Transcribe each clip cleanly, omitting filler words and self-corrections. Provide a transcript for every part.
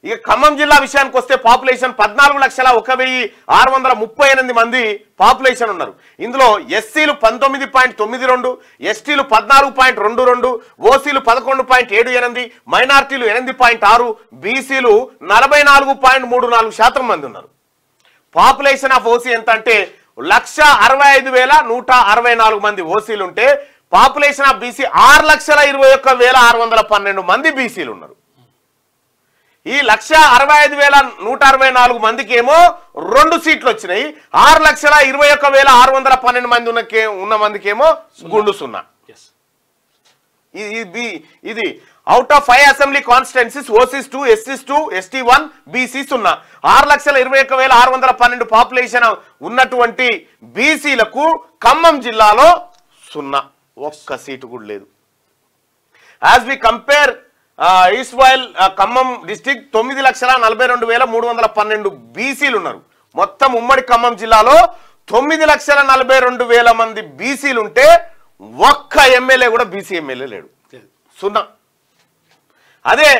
ఇక ఖమ్మం జిల్లా విషయానికి వస్తే పాపులేషన్ 14,01,638 మంది పాపులేషన్ ఉన్నారు. ఇందులో ఎస్సీలు 19.92, ఎస్టీలు 14.22, ఓసీలు 11.78, మైనార్టీలు 8.6, బీసీలు 44.34% మంది ఉన్నారు. పాపులేషన్ ఆఫ్ ఓసీ ఎంత అంటే 1,65,164 మంది ఓసీలు ఉంటే పాపులేషన్ ఆఫ్ బీసీ 6,21,612 మంది బీసీలు ఉన్నారు. ఈ 1,65,164 మందికి ఏమో 2 సీట్లు వచ్చినాయి. 6,21,612 మంది ఉన్న మందికి ఏమో గుండు 0. ఇది out of 5 assembly constituencies OCs 2, ఎస్సీస్ 2, ఎస్టీ 1, బీసీ 0. 6,21,612 పాపులేషన్ ఉన్నటువంటి బీసీలకు ఖమ్మం జిల్లాలో 0, ఒక్క సీటు కూడా లేదు. As we compare east while Khammam district 9,42,312 బీసీలు ఉన్నారు. మొత్తం ఉమ్మడి ఖమ్మం జిల్లాలో 9,42,000 మంది బీసీలు ఉంటే ఒక్క ఎమ్మెల్యే కూడా బీసీ ఎమ్మెల్యే లేడు, 0. అదే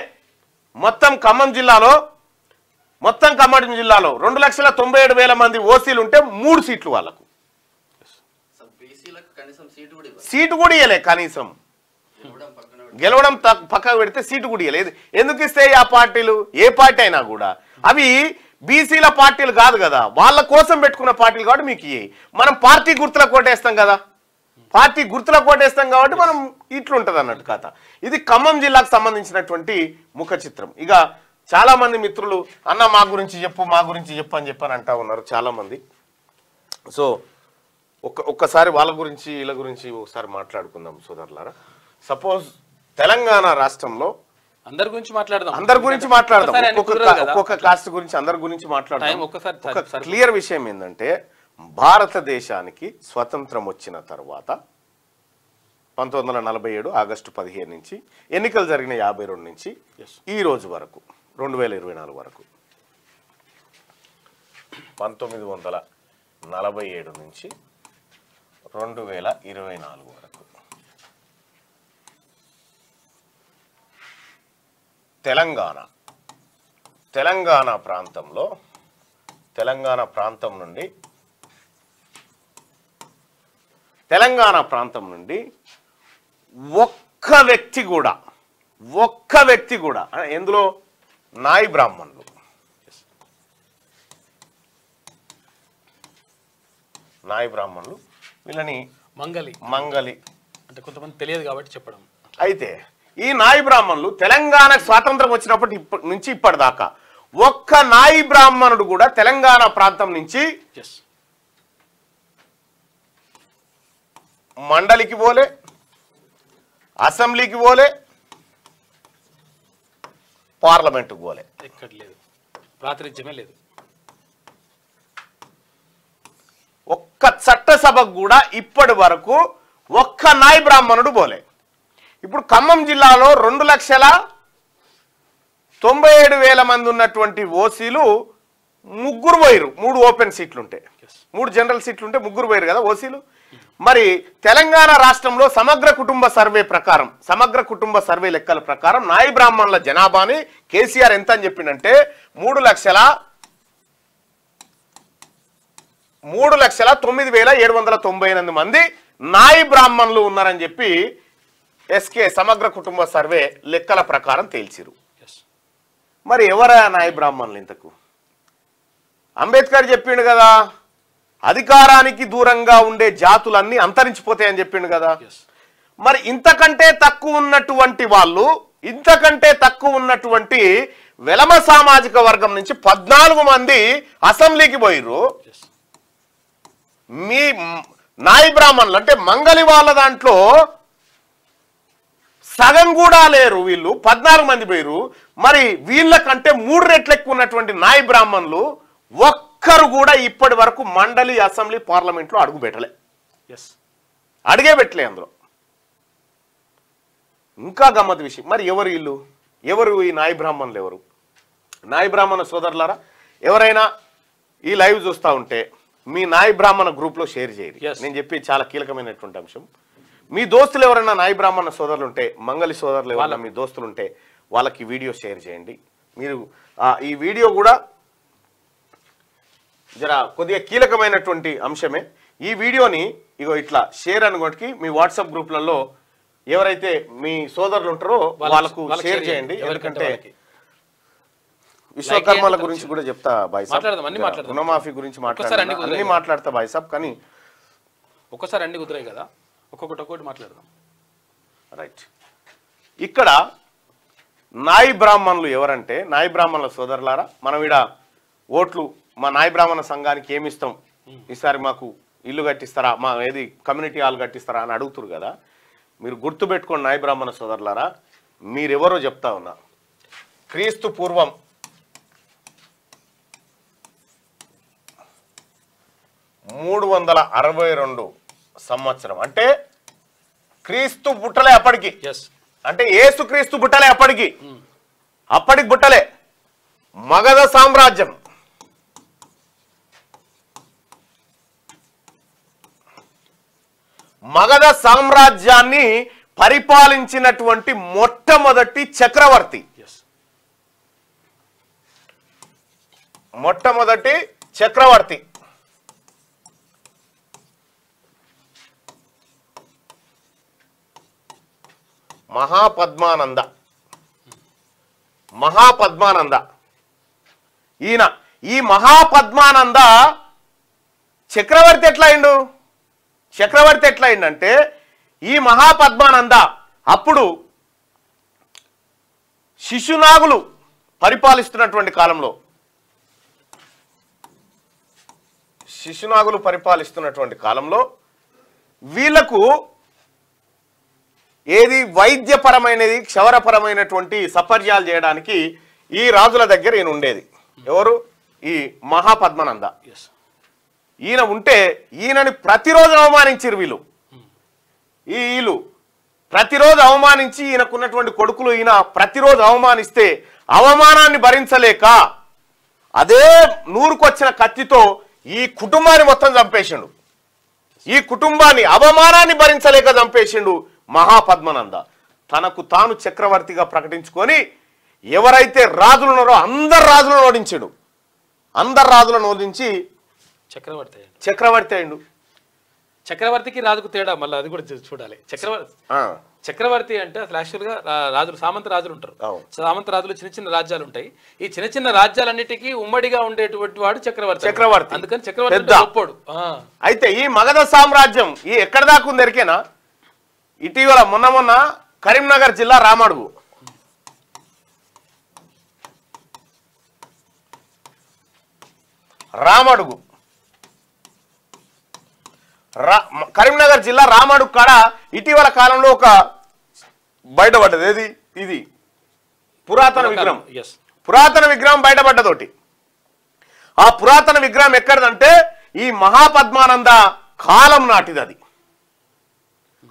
మొత్తం ఖమ్మం జిల్లాలో 2,97,000 మంది ఓసీలు ఉంటే 3 సీట్లు వాళ్ళకు. సీటు కూడా ఇవ్వలే, కనీసం గెలవడం పక్కకు పెడితే సీటు కూడా ఇవ్వలేదు. ఎందుకు ఇస్తాయి ఆ పార్టీలు? ఏ పార్టీ అయినా కూడా అవి బీసీల పార్టీలు కాదు కదా, వాళ్ళ కోసం పెట్టుకున్న పార్టీలు కాబట్టి మీకు మనం పార్టీ గుర్తుల కోటేస్తాం కదా, పార్టీ గుర్తుల కోటేస్తాం కాబట్టి మనం ఇట్లుంటది అన్నట్టు కథ. ఇది ఖమ్మం జిల్లాకు సంబంధించినటువంటి ముఖ చిత్రం. ఇక చాలా మంది మిత్రులు అన్న మా గురించి చెప్పు అని చెప్పని అంటా ఉన్నారు చాలా మంది. సో ఒక్కసారి వాళ్ళ గురించి వీళ్ళ గురించి ఒకసారి మాట్లాడుకుందాం సోదరులారా. సపోజ్ తెలంగాణ రాష్ట్రంలో అందరి గురించి మాట్లాడదాం, ఒక్కొక్క కాస్ట్ గురించి అందరి గురించి మాట్లాడదాం. ఒక క్లియర్ విషయం ఏంటంటే భారతదేశానికి స్వతంత్రం వచ్చిన తర్వాత 1947 ఆగస్టు 15 నుంచి ఎన్నికలు జరిగిన 52 నుంచి ఈ రోజు వరకు 2024 వరకు 1947 నుంచి 2024 వరకు తెలంగాణ ప్రాంతం నుండి ఒక్క వ్యక్తి కూడా ఎందులో నాయి బ్రాహ్మణులు వీళ్ళని మంగలి అంటే కొంతమంది తెలియదు కాబట్టి చెప్పడం. అయితే ఈ నాయి బ్రాహ్మణులు తెలంగాణకు స్వాతంత్రం వచ్చినప్పటి నుంచి ఇప్పటిదాకా ఒక్క నాయి బ్రాహ్మణుడు కూడా తెలంగాణ ప్రాంతం నుంచి మండలికి పోలే, అసెంబ్లీకి పోలే, పార్లమెంటుకు పోలే, ఎక్కడ లేదు, ప్రాతినిధ్యమే లేదు. ఒక్క చట్టసభకు కూడా ఇప్పటి వరకు ఒక్క నాయి బ్రాహ్మణుడు పోలే. ఇప్పుడు ఖమ్మం జిల్లాలో 2,97,000 మంది ఉన్నటువంటి ఓసీలు 3 పోయారు. 3 ఓపెన్ సీట్లుంటే 3 జనరల్ సీట్లుంటే 3 పోయారు కదా ఓసీలు. మరి తెలంగాణ రాష్ట్రంలో సమగ్ర కుటుంబ సర్వే లెక్కల ప్రకారం నాయి బ్రాహ్మణుల జనాభాని కేసీఆర్ ఎంత అని చెప్పిండంటే 3,09,798 మంది నాయి బ్రాహ్మణులు ఉన్నారని చెప్పి ఎస్కే సమగ్ర కుటుంబ సర్వే లెక్కల ప్రకారం తేల్చిరు. మరి ఎవరా నాయి బ్రాహ్మణులు? ఇంతకు అంబేద్కర్ చెప్పిండు కదా, అధికారానికి దూరంగా ఉండే జాతులన్నీ అంతరించిపోతాయని చెప్పిండు కదా. మరి ఇంతకంటే తక్కువ ఉన్నటువంటి వెలమ సామాజిక వర్గం నుంచి 14 మంది అసెంబ్లీకి పోయిరు. మీ నాయి బ్రాహ్మణులు అంటే మంగలి వాళ్ళ దాంట్లో సగం కూడా లేరు, వీళ్ళు 14 మంది పోయిరు. మరి వీళ్ళకంటే 3 రెట్లు ఎక్కువ ఉన్నటువంటి నాయి బ్రాహ్మణులు ఒక్కరు కూడా ఇప్పటి వరకు మండలి, అసెంబ్లీ, పార్లమెంట్లో అడుగే పెట్టలే. అందులో ఇంకా గమ్మత్ విషయం, మరి ఎవరు ఈ నాయి బ్రాహ్మణులు? ఎవరు నాయి బ్రాహ్మణ సోదరులారా? ఎవరైనా ఈ లైవ్ చూస్తూ ఉంటే మీ నాయి బ్రాహ్మణ గ్రూప్లో షేర్ చేయండి. నేను చెప్పి చాలా కీలకమైనటువంటి అంశం. మీ దోస్తులు ఎవరైనా నాయి బ్రాహ్మణ సోదరులు ఉంటే, మంగలి సోదరులు ఎవరైనా మీ దోస్తులు ఉంటే వాళ్ళకి వీడియో షేర్ చేయండి. మీరు ఈ వీడియో కూడా జర కొద్దిగా కీలకమైనటువంటి అంశమే. ఈ వీడియోని ఇగో ఇట్లా షేర్ అనుకోటికి మీ వాట్సాప్ గ్రూప్లలో ఎవరైతే మీ సోదరులు ఉంటారో వాళ్ళకు షేర్ చేయండి. ఎందుకంటే విశ్వకర్మల గురించి కూడా చెప్తా బాయ్ సాబ్, రుణమాఫీ గురించి అన్ని మాట్లాడతా బాయ్ సాబ్, కానీ ఒక్కసారి అన్ని కుదిరాయి కదా, ఒక్కొక్కటి మాట్లాడదాం. రైట్. ఇక్కడ నాయి బ్రాహ్మణులు ఎవరంటే, నాయి బ్రాహ్మణుల సోదరులారా, మనం ఈడ ఓట్లు మా నాయి బ్రాహ్మణ సంఘానికి ఏమిస్తాం, ఈసారి మాకు ఇల్లు కట్టిస్తారా, మా ఏది కమ్యూనిటీ హాల్ కట్టిస్తారా అని అడుగుతురు కదా. మీరు గుర్తుపెట్టుకోండి నాయి బ్రాహ్మణ సోదరులారా, మీరెవరో చెప్తా ఉన్నా. క్రీస్తు పూర్వం 362 సంవత్సరం, అంటే క్రీస్తు బుట్టలే అప్పటికి, అంటే యేసు క్రీస్తు బుట్టలే అప్పటికి బుట్టలే. మగధ సామ్రాజ్యం, మగధ సామ్రాజ్యాన్ని పరిపాలించినటువంటి మొట్టమొదటి చక్రవర్తి, మహాపద్మానంద. ఈయన ఈ మహాపద్మానంద చక్రవర్తి ఎట్లా అయిందంటే, ఈ మహాపద్మానంద అప్పుడు శిశునాగులు పరిపాలిస్తున్నటువంటి కాలంలో వీళ్లకు ఏది వైద్యపరమైనది, క్షవరపరమైనటువంటి సపర్యాలు చేయడానికి ఈ రాజుల దగ్గర ఈయన ఉండేది. ఎవరు? ఈ మహాపద్మానంద. ఈయన ఉంటే ఈయనని ప్రతిరోజు అవమానించారు వీళ్ళు ప్రతిరోజు అవమానించి, ఈయనకున్నటువంటి కొడుకులు ఈయన ప్రతిరోజు అవమానిస్తే అవమానాన్ని భరించలేక అదే నూరుకొచ్చిన కత్తితో ఈ కుటుంబాన్ని మొత్తం చంపేసిండు. ఈ కుటుంబాన్ని అవమానాన్ని భరించలేక చంపేసిండు మహాపద్మానంద. తనకు తాను చక్రవర్తిగా ప్రకటించుకొని ఎవరైతే రాజులు ఉన్నారో అందరు రాజులను ఓడించి చక్రవర్తి అయిండు. చక్రవర్తికి రాజుకు తేడా మళ్ళీ అది కూడా చూడాలి. చక్రవర్తి అంటే అసలు యాక్చువల్గా రాజులు, సామంత రాజులు ఉంటారు. సామంత రాజులు చిన్న చిన్న రాజ్యాలు ఉంటాయి. ఈ చిన్న చిన్న రాజ్యాలన్నిటికీ ఉమ్మడిగా ఉండేటువంటి వాడు చక్రవర్తి. అందుకని చక్రవర్తి గొప్పోడు. అయితే ఈ మగధ సామ్రాజ్యం ఈ ఎక్కడ దాకా ఉంది ఎరికేనా? ఇటీవల మొన్న కరీంనగర్ జిల్లా రామడుగు, కరీంనగర్ జిల్లా రామడుగు కాడ ఇటీవల కాలంలో ఒక బయటపడ్డది. ఏది? ఇది పురాతన విగ్రహం బయటపడ్డదోటి. ఆ పురాతన విగ్రహం ఎక్కడదంటే ఈ మహాపద్మానంద కాలం నాటిది. అది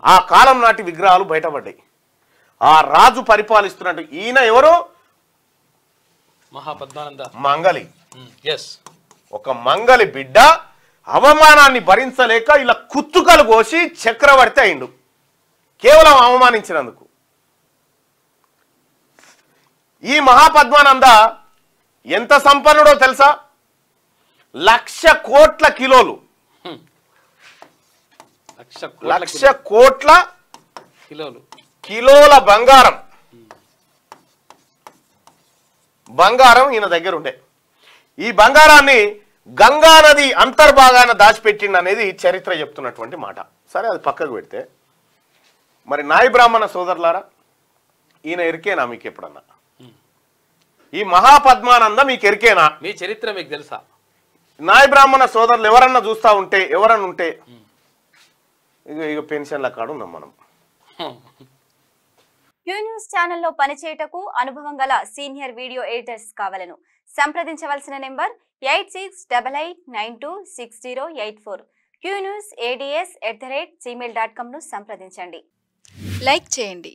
ఆ కాలం నాటి విగ్రహాలు బయటపడ్డాయి. ఆ రాజు పరిపాలిస్తున్నట్టు ఈయన ఎవరు? మహాపద్మానంద మంగలి. ఒక మంగలి బిడ్డ అవమానాన్ని భరించలేక ఇలా కుత్తుకలు కోసి చక్రవర్తి అయిండు, కేవలం అవమానించినందుకు. ఈ మహాపద్మానంద ఎంత సంపన్నుడో తెలుసా? 1,00,000 కోట్ల కిలోలు, 1,00,000 కోట్ల కిలోల బంగారం ఈయన దగ్గర ఉండే. ఈ బంగారాన్ని గంగా నది అంతర్భాగాన దాచిపెట్టిండు అనేది చరిత్ర చెప్తున్నటువంటి మాట. సరే, అది పక్కకు పెడితే మరి నాయి బ్రాహ్మణ సోదరులారా, ఈయన ఎరికేనా మీకు ఎప్పుడన్నా? ఈ మహాపద్మానంద మీకు ఎరికేనా? మీ చరిత్ర మీకు తెలుసా? నాయి బ్రాహ్మణ సోదరులు ఎవరన్నా చూస్తా ఉంటే, ఎవరన్నా ఉంటే ఇక పెన్షన్ల కాడు ఉన్నాం మనం. క్యూ న్యూస్ ఛానల్లో పనిచేయటకు అనుభవం గల సీనియర్ వీడియో ఎడిటర్స్ కావాలను సంప్రదించవలసిన నెంబర్ 8688926084. qnewsads@gmail.com ను సంప్రదించండి. లైక్ చేయండి.